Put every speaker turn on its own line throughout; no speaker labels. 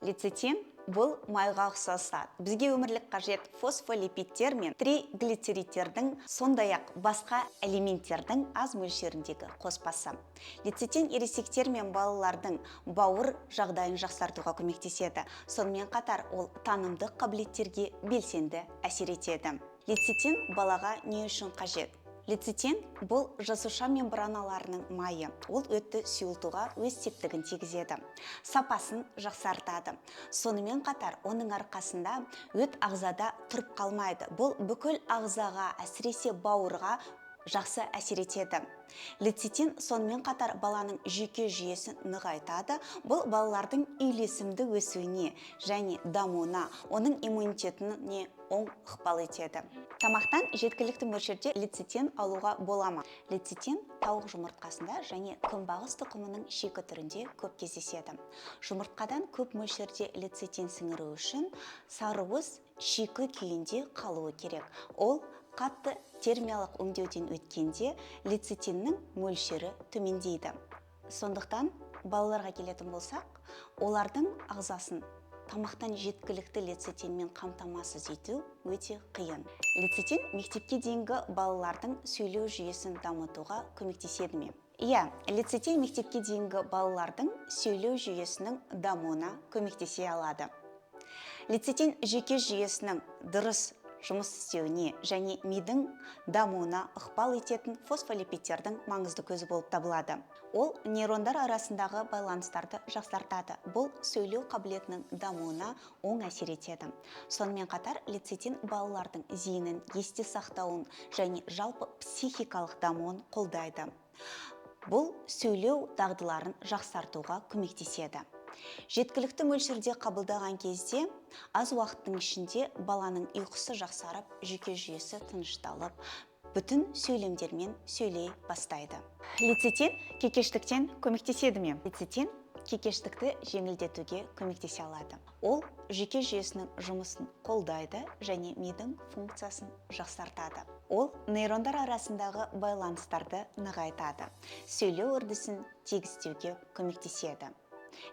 Лецитин бұл майға ұқсасады. Бізге өмірлік қажет фосфолипидтер мен триглицеридтердің, сондай-ақ басқа элементтердің аз мөлшеріндегі қоспасы. Лецитин ересектер мен балалардың бауыр жағдайын жақсартуға көмектеседі. Сонымен қатар ол танымдық қабілеттерге белсенді әсер етеді. Лецитин балаға не үшін қажет? Лецитин бұл жасуша мембраналарының майы. Ол өтті сұйылтуға өз септігін тигізеді. Сапасын жақсартады. Сонымен қатар оның арқасында өт ағзада тұрып қалмайды. Бұл бүкіл ағзаға, әсіресе бауырға жақсы әсер етеді. Лецитин сонымен қатар баланың жүйке жүйесін нығайтады. Бұл балалардың үйлесімді өсуіне және дамуына, оның иммунитетіне оң ықпал етеді. Тамақтан жеткілікті мөлшерде лецитин алуға бола ма? Лецитин тауық жұмыртқасында және күнбағыс тұқымының шикі түрінде көп кездеседі. Жұмыртқадан көп мөлшерде лецитин сіңіру үшін сарыуыз шикі күйінде қалуы керек. Ол қатты термиялық өңдеуден өткенде лецитиннің мөлшері төмендейді. Сондықтан балаларға келетін болсақ, олардың ағзасын тамақтан жеткілікті лецитинмен қамтамасыз ету өте қиын. Лецитин мектепке дейінгі балалардың сөйлеу жүйесін дамытуға көмектеседі ме? Иә, лецитин мектепке дейінгі балалардың сөйлеу жүйесінің дамуына көмектесе алады. Лецитин жүйке жүйесінің дұрыс жұмыс істеуіне және мидың дамуына ықпал ететін фосфолипидтердің маңызды көзі болып табылады. Ол нейрондар арасындағы байланыстарды жақсартады. Бұл сөйлеу қабілетінің дамуына оң әсер етеді. Сонымен қатар лецитин балалардың зейінін, есте сақтауын және жалпы психикалық дамуын қолдайды. Бұл сөйлеу дағдыларын жақсартуға көмектеседі. Жеткілікті мөлшерде қабылдаған кезде аз уақыттың ішінде баланың ұйқысы жақсарып, жүйке жүйесі тынышталып, бүтін сөйлемдермен сөйлей бастайды. Лецитин кекештіктен көмектеседі ме? Лецитин кекештікті жеңілдетуге көмектесе алады. Ол жүйке жүйесінің жұмысын қолдайды және мидың функциясын жақсартады. Ол нейрондар арасындағы байланыстарды нығайтады. Сөйлеу үрдісін тегістеуге көмектеседі.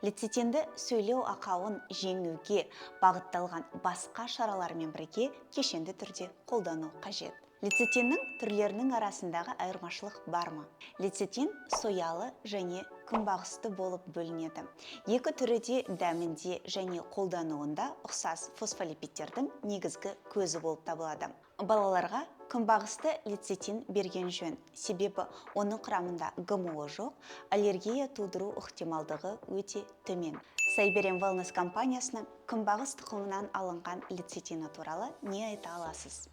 Лецитинді сөйлеу ақауын жеңуге бағытталған басқа шаралармен бірге кешенді түрде қолдану қажет. Лецитиннің түрлерінің арасындағы айырмашылық бар ма? Лецитин соялы және күнбағысты болып бөлінеді. Екі түрі де дәмінде және қолдануында ұқсас фосфолипидтердің негізгі көзі болып табылады. Балаларға күнбағысты лецитин берген жөн, себебі оның құрамында ГМО жоқ, аллергия тудыру ықтималдығы өте төмен. Сайберен Wellness компаниясының күнбағыс тұқымынан алынған лецитині туралы не айта аласыз?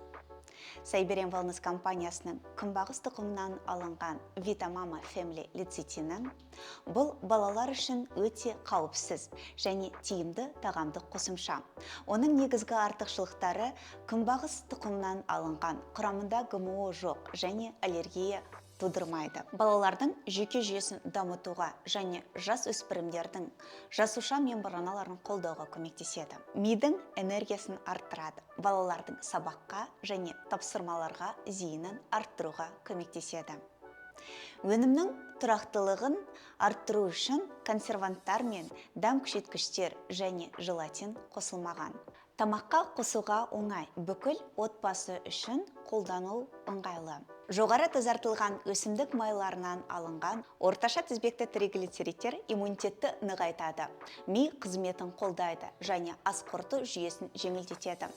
Сайберен Wellness компаниясының күнбағыс тұқымынан алынған Vitamama Family лецитині бұл балалар үшін өте қауіпсіз және тиімді тағамдық қосымша. Оның негізгі артықшылықтары күнбағыс тұқымынан алынған, құрамында ГМО жоқ және аллергия тудырмайды. Балалардың жүйке жүйесін дамытуға және жас өспірімдердің жасуша мембраналарын қолдауға көмектеседі. Мидың энергиясын арттырады. Балалардың сабаққа және тапсырмаларға зейінін арттыруға көмектеседі. Өнімнің тұрақтылығын арттыру үшін консерванттар мен дәм күшейткіштер және желатин қосылмаған. Тамаққа қосуға оңай, бүкіл отбасы үшін қолдану ыңғайлы. Жоғары тазартылған өсімдік майларынан алынған орташа тізбекті триглицеридтер иммунитетті нығайтады, ми қызметін қолдайды және ас қорыту жүйесін жеңілдетеді.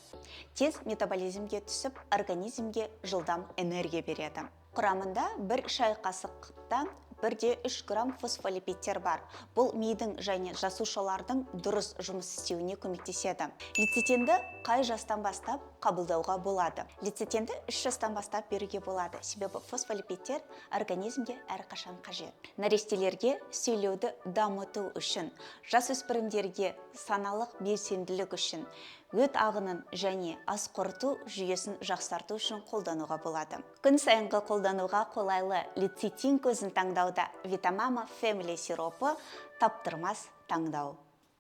Тез метаболизмге түсіп, организмге жылдам энергия береді. Құрамында 1 шай қасықтан 1,3 грамм фосфолипидтер бар. Бұл мидың және жасушалардың дұрыс жұмыс істеуіне көмектеседі. Лецитинді қай жастан бастап қабылдауға болады? Лецитинді 3 жастан бастап беруге болады, себебі фосфолипидтер организмге әрқашан қажет. Нәрестелерге сөйлеуді дамыту үшін, жасөспірімдерге саналық белсенділік үшін, өт ағынын және ас қорыту жүйесін жақсарту үшін қолдануға болады. Күн сайынғы қолдануға қолайлы лецитин көзін таңдауда Vitamama Family сиропы таптырмас таңдау.